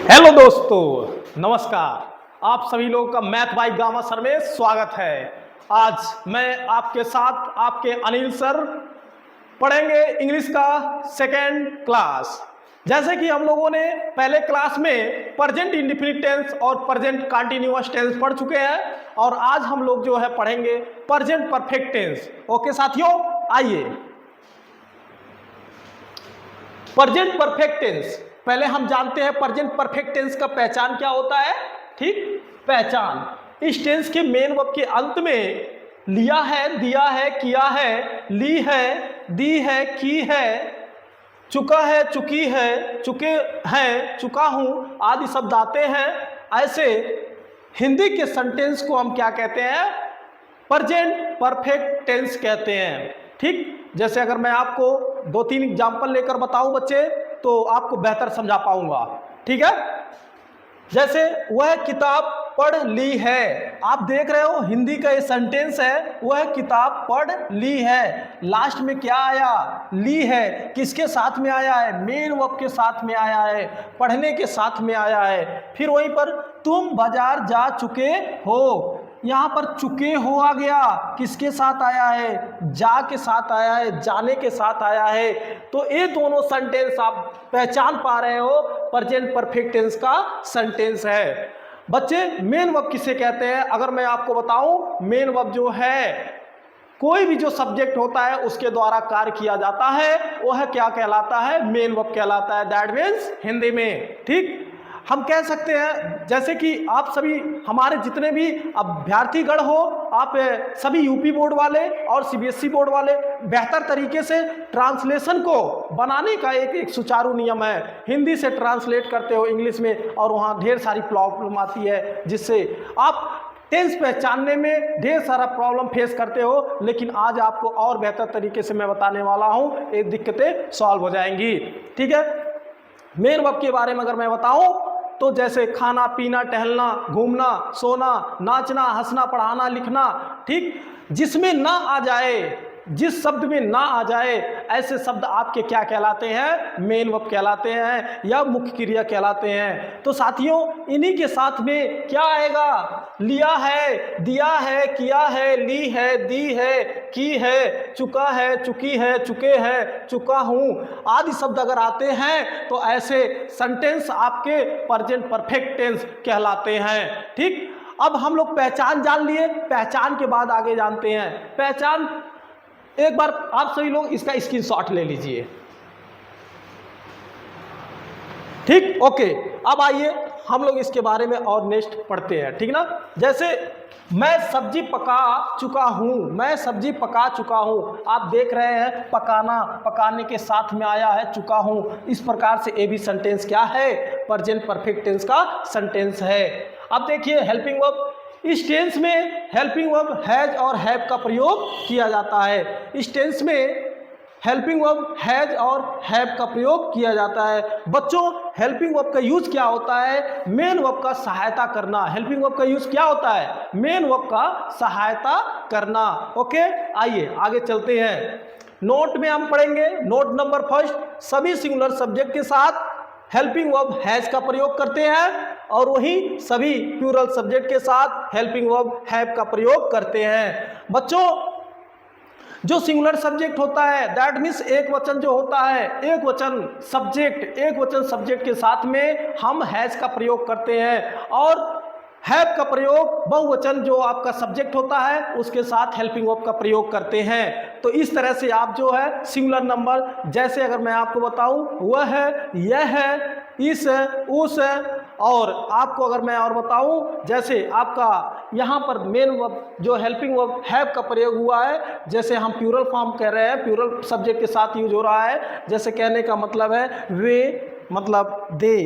Hello दोस्तों, नमस्कार। आप सभी लोगों का मैथ बाई गामा सर में स्वागत है। आज मैं आपके साथ आपके अनिल सर पढ़ेंगे इंग्लिश का सेकेंड क्लास। जैसे कि हम लोगों ने पहले क्लास में प्रेजेंट इंडेफिनिट टेंस और प्रेजेंट कंटीन्यूअस टेंस पढ़ चुके हैं और आज हम लोग जो है पढ़ेंगे प्रेजेंट परफेक्ट टेंस। ओके साथियों, आइए प्रेजेंट परफेक्ट टेंस पहले हम जानते हैं प्रेजेंट परफेक्ट टेंस का पहचान क्या होता है। ठीक, पहचान इस टेंस के मेन वर्ब के अंत में लिया है, दिया है, किया है, ली है, दी है, की है, चुका है, चुकी है, चुके हैं, चुका हूं आदि शब्द आते हैं। ऐसे हिंदी के सेंटेंस को हम क्या कहते हैं? प्रेजेंट परफेक्ट टेंस कहते हैं। ठीक, जैसे अगर मैं आपको 2-3 एग्जाम्पल लेकर बताऊं बच्चे तो आपको बेहतर समझा पाऊंगा। ठीक है, जैसे वह किताब पढ़ ली है। आप देख रहे हो हिंदी का ये सेंटेंस है, वह किताब पढ़ ली है। लास्ट में क्या आया? ली है। किसके साथ में आया है? मेन वर्ब के साथ में आया है, पढ़ने के साथ में आया है। फिर वहीं पर तुम बाजार जा चुके हो, यहाँ पर चुके हो आ गया। किसके साथ आया है? जा के साथ आया है, जाने के साथ आया है। तो ये दोनों सेंटेंस आप पहचान पा रहे हो, प्रेजेंट परफेक्ट टेंस का सेंटेंस है। बच्चे मेन वर्ब किसे कहते हैं? अगर मैं आपको बताऊं, मेन वर्ब जो है कोई भी जो सब्जेक्ट होता है उसके द्वारा कार्य किया जाता है, वह क्या कहलाता है? मेन वर्ब कहलाता है। दैट मीन्स हिंदी में, ठीक, हम कह सकते हैं जैसे कि आप सभी हमारे जितने भी अभ्यर्थीगण हो, आप सभी यूपी बोर्ड वाले और सीबीएसई बोर्ड वाले बेहतर तरीके से ट्रांसलेशन को बनाने का एक सुचारू नियम है। हिंदी से ट्रांसलेट करते हो इंग्लिश में और वहाँ ढेर सारी प्रॉब्लम आती है, जिससे आप टेंस पहचानने में ढेर सारा प्रॉब्लम फेस करते हो। लेकिन आज आपको और बेहतर तरीके से मैं बताने वाला हूँ, ये दिक्कतें सॉल्व हो जाएंगी। ठीक है, मेन वर्ब के बारे में अगर मैं बताऊं तो जैसे खाना, पीना, टहलना, घूमना, सोना, नाचना, हंसना, पढ़ाना, लिखना। ठीक, जिसमें ना आ जाए, जिस शब्द में ना आ जाए, ऐसे शब्द आपके क्या कहलाते हैं? मेन वर्ब कहलाते हैं या मुख्य क्रिया कहलाते हैं। तो साथियों इन्हीं के साथ में क्या आएगा? लिया है, दिया है, किया है, ली है, दी है, की है, चुका है, चुकी है, चुके हैं, चुका हूं आदि शब्द अगर आते हैं तो ऐसे सेंटेंस आपके प्रेजेंट परफेक्ट टेंस कहलाते हैं। ठीक, अब हम लोग पहचान जान लिए, पहचान के बाद आगे जानते हैं। पहचान एक बार आप सभी लोग इसका स्क्रीनशॉट ले लीजिए। ठीक, ओके, अब आइए हम लोग इसके बारे में और नेक्स्ट पढ़ते हैं। ठीक ना, जैसे मैं सब्जी पका चुका हूं, मैं सब्जी पका चुका हूं। आप देख रहे हैं पकाना, पकाने के साथ में आया है चुका हूं। इस प्रकार से ये भी सेंटेंस क्या है? प्रेजेंट परफेक्ट टेंस का सेंटेंस है। अब देखिए हेल्पिंग वर्ब, इस टेंस में हेल्पिंग वर्ब हैज और हैव का प्रयोग किया जाता है। इस टेंस में हेल्पिंग वर्ब हैज और हैव का प्रयोग किया जाता है। बच्चों हेल्पिंग वर्ब का यूज क्या होता है? मेन वर्ब का सहायता करना। हेल्पिंग वर्ब का यूज क्या होता है? मेन वर्ब का सहायता करना। ओके, आइए आगे चलते हैं। नोट में हम पढ़ेंगे, नोट नंबर फर्स्ट, सभी सिंगुलर सब्जेक्ट के साथ हेल्पिंग वर्ब हैज का प्रयोग करते हैं और वही सभी प्लूरल सब्जेक्ट के साथ हेल्पिंग वर्ब हैव का प्रयोग करते हैं। बच्चों जो सिंगुलर सब्जेक्ट होता है दैट मीन्स एक वचन जो होता है, एक वचन सब्जेक्ट के साथ में हम हैज का प्रयोग करते हैं और हैव का प्रयोग बहुवचन जो आपका सब्जेक्ट होता है उसके साथ हेल्पिंग वर्ब का प्रयोग करते हैं। तो इस तरह से आप जो है सिंगुलर नंबर, जैसे अगर मैं आपको बताऊं वह है, यह है, इस है, उस है, और आपको अगर मैं और बताऊं जैसे आपका यहाँ पर मेन वर्ब जो हेल्पिंग वर्ब हैव का प्रयोग हुआ है, जैसे हम प्लूरल फॉर्म कह रहे हैं, प्लूरल सब्जेक्ट के साथ यूज हो रहा है। जैसे कहने का मतलब है वे मतलब दे,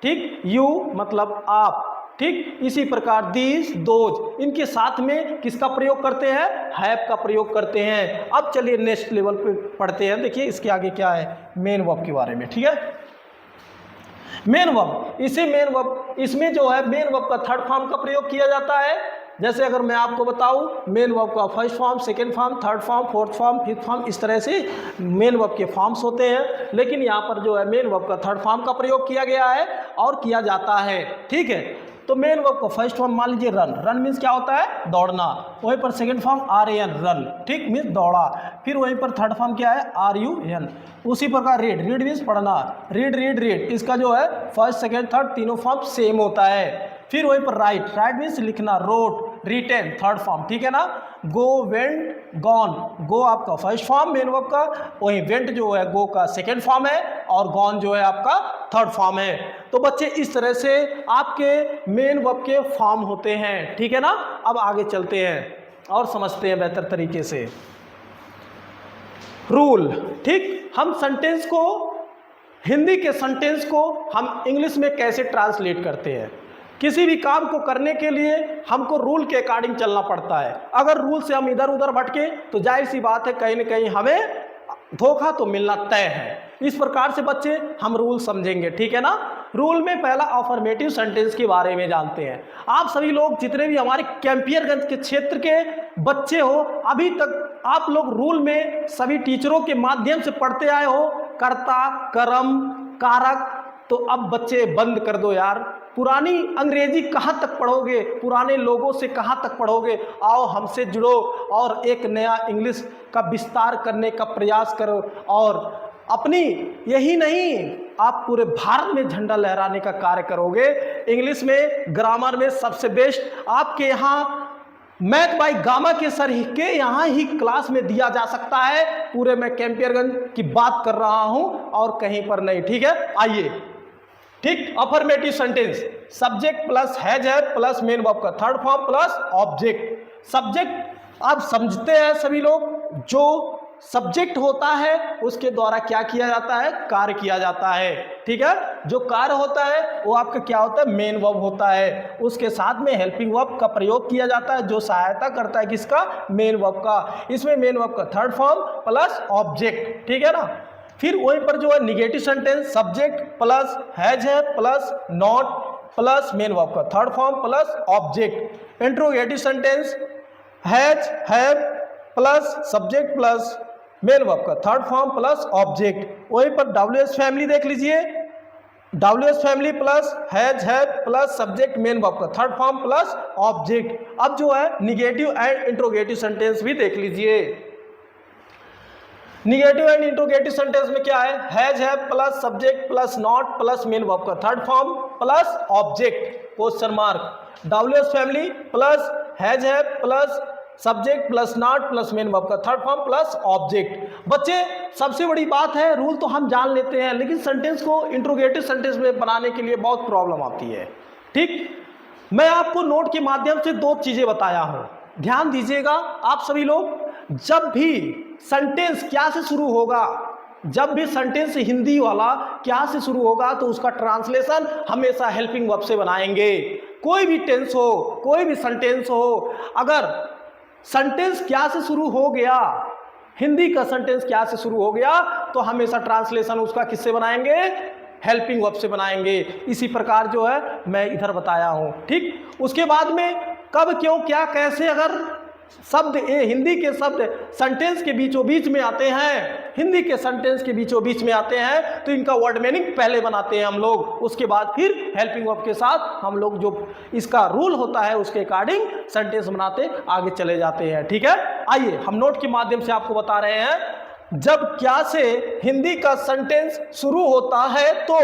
ठीक, यू मतलब आप, ठीक, इसी प्रकार दीज, दोज, इनके साथ में किसका प्रयोग करते हैं? हैव का प्रयोग करते हैं। अब चलिए नेक्स्ट लेवल पे पढ़ते हैं। देखिए इसके आगे क्या है मेन वर्ब के बारे में। ठीक है, मेन वर्ब, इसी मेन वर्ब, इसमें जो है मेन वर्ब का थर्ड फॉर्म का प्रयोग किया जाता है। जैसे अगर मैं आपको बताऊं मेन वर्ब का first form, second form, third form, fourth form, fifth form, इस तरह से मेन वर्ब के फॉर्म्स होते हैं, लेकिन यहाँ पर जो है मेन वर्ब का थर्ड फॉर्म का प्रयोग किया गया है और किया जाता है। ठीक है, तो मेन वर्ब का फर्स्ट फॉर्म मान लीजिए रन, रन मीन्स क्या होता है, दौड़ना। वहीं पर सेकंड फॉर्म RAN रन, ठीक, मीन्स दौड़ा। फिर वहीं पर थर्ड फॉर्म क्या है, RUN। उसी प्रकार रीड, रीड मीन्स पढ़ना, रीड रीड रीड, इसका जो है फर्स्ट सेकंड थर्ड तीनों फॉर्म सेम होता है। फिर वहीं पर राइट, राइट मीन्स लिखना, रोट, रिटेन थर्ड फॉर्म, ठीक है ना। गो, वेंट, गॉन, गो आपका फर्स्ट फॉर्म मेन वर्ब का, वहीं वेंट जो है गो का सेकंड फॉर्म है और गॉन जो है आपका थर्ड फॉर्म है। तो बच्चे इस तरह से आपके मेन वर्ब के फॉर्म होते हैं, ठीक है ना। अब आगे चलते हैं और समझते हैं बेहतर तरीके से रूल। ठीक, हम सेंटेंस को, हिंदी के सेंटेंस को हम इंग्लिश में कैसे ट्रांसलेट करते हैं। किसी भी काम को करने के लिए हमको रूल के अकॉर्डिंग चलना पड़ता है। अगर रूल से हम इधर उधर भटके तो जाहिर सी बात है कहीं न कहीं हमें धोखा तो मिलना तय है। इस प्रकार से बच्चे हम रूल समझेंगे, ठीक है ना। रूल में पहला अफर्मेटिव सेंटेंस के बारे में जानते हैं। आप सभी लोग जितने भी हमारे कैंपियरगंज के क्षेत्र के बच्चे हो, अभी तक आप लोग रूल में सभी टीचरों के माध्यम से पढ़ते आए हो, कर्ता, कर्म, कारक। तो अब बच्चे बंद कर दो यार, पुरानी अंग्रेजी कहाँ तक पढ़ोगे, पुराने लोगों से कहाँ तक पढ़ोगे। आओ हमसे जुड़ो और एक नया इंग्लिश का विस्तार करने का प्रयास करो और अपनी, यही नहीं आप पूरे भारत में झंडा लहराने का कार्य करोगे। इंग्लिश में, ग्रामर में सबसे बेस्ट आपके यहाँ मैथ बाई गामा के सर के यहाँ ही क्लास में दिया जा सकता है। पूरे मैं कैंपियरगंज की बात कर रहा हूँ और कहीं पर नहीं, ठीक है। आइए, ठीक, affirmative sentence, subject plus has है प्लस मेन वर्ब का third form plus object. Subject आप समझते हैं सभी लोग, जो सब्जेक्ट होता है उसके द्वारा क्या किया जाता है, कार्य किया जाता है, ठीक है। जो कार्य होता है वो आपका क्या होता है, मेन वर्ब होता है। उसके साथ में हेल्पिंग वर्ब का प्रयोग किया जाता है जो सहायता करता है किसका, मेन वर्ब का। इसमें मेन वर्ब का थर्ड फॉर्म प्लस ऑब्जेक्ट, ठीक है ना। फिर वहीं पर जो है negative sentence, subject plus has है plus not plus main verb का third form plus object. Interrogative sentence, has, have plus subject plus main verb का थर्ड फॉर्म प्लस ऑब्जेक्ट। वहीं पर WH फैमिली देख लीजिए, WH family plus has, have plus subject main verb का third form plus object. अब जो है negative and interrogative sentence भी देख लीजिए। निगेटिव एंड इंट्रोगेटिव सेंटेंस में क्या है, has, have plus subject plus not plus main verb का third form plus object question mark. WH family plus has, have plus subject plus not plus main verb का third form plus object. बच्चे सबसे बड़ी बात है, rule तो हम जान लेते हैं लेकिन सेंटेंस को इंट्रोगेटिव सेंटेंस में बनाने के लिए बहुत प्रॉब्लम आती है, ठीक। मैं आपको नोट के माध्यम से दो चीजें बताया हूं, ध्यान दीजिएगा आप सभी लोग। जब भी सेंटेंस क्या से शुरू होगा, जब भी सेंटेंस हिंदी वाला क्या से शुरू होगा तो उसका ट्रांसलेशन हमेशा हेल्पिंग वर्ब से बनाएंगे। कोई भी टेंस हो, कोई भी सेंटेंस हो, अगर सेंटेंस क्या से शुरू हो गया, हिंदी का सेंटेंस क्या से शुरू हो गया तो हमेशा ट्रांसलेशन उसका किससे बनाएंगे, हेल्पिंग वर्ब से बनाएंगे। इसी प्रकार जो है मैं इधर बताया हूं, ठीक। उसके बाद में कब, क्यों, क्या, कैसे, अगर शब्द हिंदी के शब्द सेंटेंस के बीचों बीच में आते हैं, हिंदी के सेंटेंस के बीचों बीच में आते हैं तो इनका वर्ड मीनिंग पहले बनाते हैं हम लोग, उसके बाद फिर हेल्पिंग वर्ब के साथ हम लोग जो इसका रूल होता है उसके अकॉर्डिंग सेंटेंस बनाते आगे चले जाते हैं, ठीक है। आइए हम नोट के माध्यम से आपको बता रहे हैं, जब क्या से हिंदी का सेंटेंस शुरू होता है तो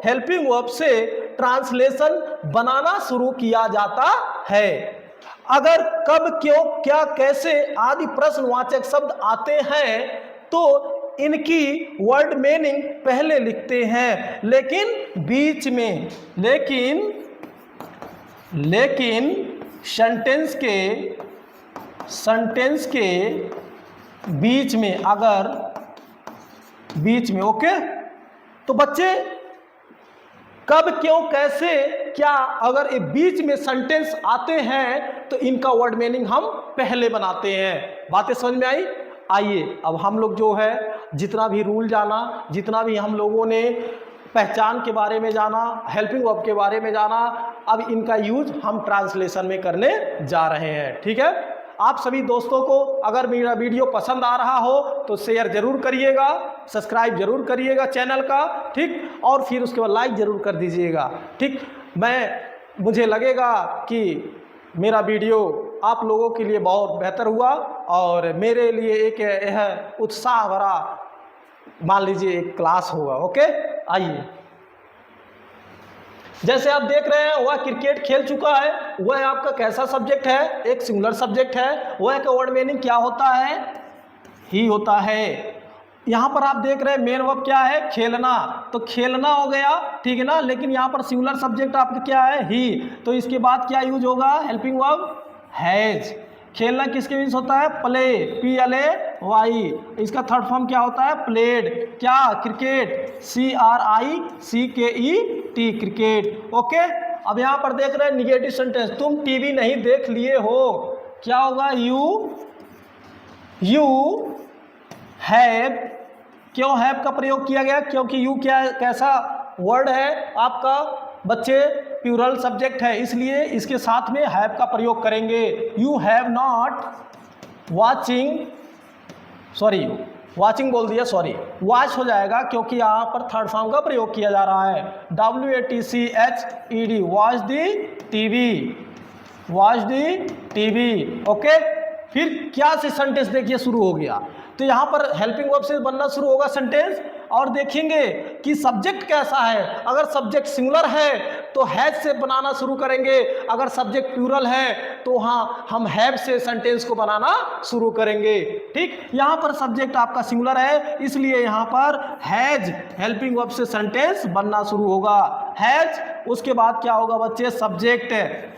हेल्पिंग वर्ब से ट्रांसलेशन बनाना शुरू किया जाता है। अगर कब, क्यों, क्या, कैसे आदि प्रश्नवाचक शब्द आते हैं तो इनकी वर्ड मीनिंग पहले लिखते हैं, लेकिन बीच में, लेकिन सेंटेंस के बीच में, अगर बीच में, ओके। तो बच्चे कब, क्यों, कैसे, क्या, अगर ये बीच में सेंटेंस आते हैं तो इनका वर्ड मीनिंग हम पहले बनाते हैं। बातें समझ में आई? आइए अब हम लोग जो है जितना भी रूल जाना, जितना भी हम लोगों ने पहचान के बारे में जाना, हेल्पिंग वर्ब के बारे में जाना। अब इनका यूज हम ट्रांसलेशन में करने जा रहे हैं। ठीक है, आप सभी दोस्तों को अगर मेरा वीडियो पसंद आ रहा हो तो शेयर जरूर करिएगा, सब्सक्राइब जरूर करिएगा चैनल का, ठीक, और फिर उसके बाद लाइक जरूर कर दीजिएगा। ठीक, मुझे लगेगा कि मेरा वीडियो आप लोगों के लिए बहुत बेहतर हुआ और मेरे लिए एक यह उत्साह भरा मान लीजिए एक क्लास होगा। ओके, आइए, जैसे आप देख रहे हैं वह क्रिकेट खेल चुका है, वह आपका कैसा सब्जेक्ट है, एक सिंगुलर सब्जेक्ट है। वह का वर्ड मीनिंग क्या होता है, ही होता है। यहाँ पर आप देख रहे हैं मेन वर्ब क्या है, खेलना, तो खेलना हो गया, ठीक है ना। लेकिन यहाँ पर सिंगुलर सब्जेक्ट आपका क्या है, ही, तो इसके बाद क्या यूज होगा, हेल्पिंग वर्ब हैज। खेलना किसके मीन्स होता है, प्ले, PLAY। इसका थर्ड फॉर्म क्या होता है, प्लेड, क्या, क्रिकेट, CRICKET, क्रिकेट। ओके, अब यहाँ पर देख रहे हैं निगेटिव सेंटेंस, तुम टीवी नहीं देख लिए हो, क्या होगा, यू हैव। क्यों हैव का प्रयोग किया गया, क्योंकि यू क्या है, कैसा वर्ड है आपका बच्चे, प्लूरल सब्जेक्ट है, इसलिए इसके साथ में हैव का प्रयोग करेंगे। यू हैव नॉट वाचिंग बोल दिया, सॉरी, वॉच हो जाएगा क्योंकि यहाँ पर थर्ड फॉर्म का प्रयोग किया जा रहा है। WATCHED, watch the TV. Okay, फिर क्या से सेंटेंस देखिए शुरू हो गया, तो यहाँ पर हेल्पिंग वर्ब से बनना शुरू होगा सेंटेंस, और देखेंगे कि सब्जेक्ट कैसा है। अगर सब्जेक्ट सिंगुलर है तो हैज से बनाना शुरू करेंगे, अगर सब्जेक्ट प्लूरल है तो हाँ हम हैव से सेंटेंस को बनाना शुरू करेंगे। ठीक, यहाँ पर सब्जेक्ट आपका सिंगुलर है, इसलिए यहाँ पर हैज हेल्पिंग वर्ब से सेंटेंस बनना शुरू होगा। हैज, उसके बाद क्या होगा बच्चे, सब्जेक्ट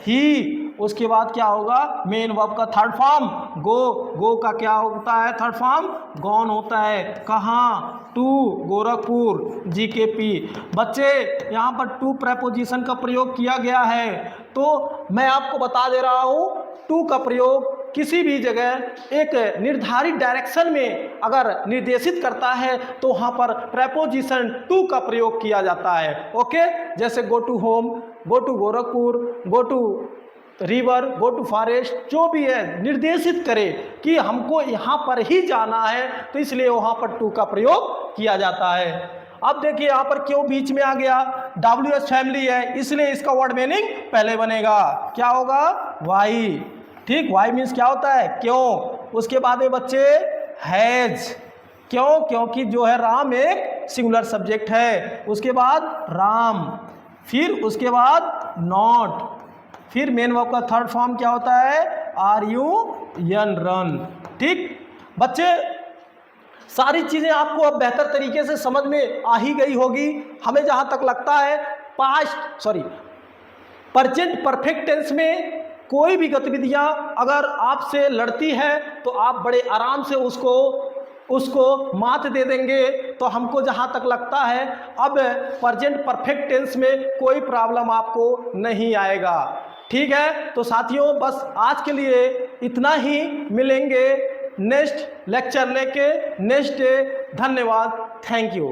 ही, उसके बाद क्या होगा, मेन वर्ब का थर्ड फॉर्म गो का क्या होता है, थर्ड फॉर्म गॉन होता है। कहाँ, टू, गोरखपुर, GKP। बच्चे यहाँ पर टू प्रेपोजिशन का प्रयोग किया गया है, तो मैं आपको बता दे रहा हूँ टू का प्रयोग किसी भी जगह एक निर्धारित डायरेक्शन में अगर निर्देशित करता है तो वहाँ पर प्रेपोजिशन टू का प्रयोग किया जाता है। ओके, जैसे go to home, go to Gorakhpur, go to river, go to forest, जो भी है निर्देशित करे कि हमको यहाँ पर ही जाना है, तो इसलिए वहाँ पर टू का प्रयोग किया जाता है। अब देखिए यहाँ पर क्यों बीच में आ गया, WH फैमिली है, इसलिए इसका वर्ड मीनिंग पहले बनेगा, क्या होगा, वाई। ठीक, वाई मीन्स क्या होता है, क्यों। उसके बाद में बच्चे हैज, क्यों, क्योंकि जो है राम एक सिंगुलर सब्जेक्ट है। उसके बाद राम, फिर उसके बाद नॉट, फिर मेन वर्ब का थर्ड फॉर्म क्या होता है, RUN, रन। ठीक बच्चे, सारी चीज़ें आपको अब बेहतर तरीके से समझ में आ ही गई होगी। हमें जहाँ तक लगता है प्रेजेंट परफेक्ट टेंस में कोई भी गतिविधियाँ अगर आपसे लड़ती है तो आप बड़े आराम से उसको मात दे देंगे। तो हमको जहाँ तक लगता है अब प्रेजेंट परफेक्ट टेंस में कोई प्रॉब्लम आपको नहीं आएगा। ठीक है, तो साथियों बस आज के लिए इतना ही, मिलेंगे नेक्स्ट लेक्चर लेके नेक्स्ट डे। धन्यवाद, थैंक यू।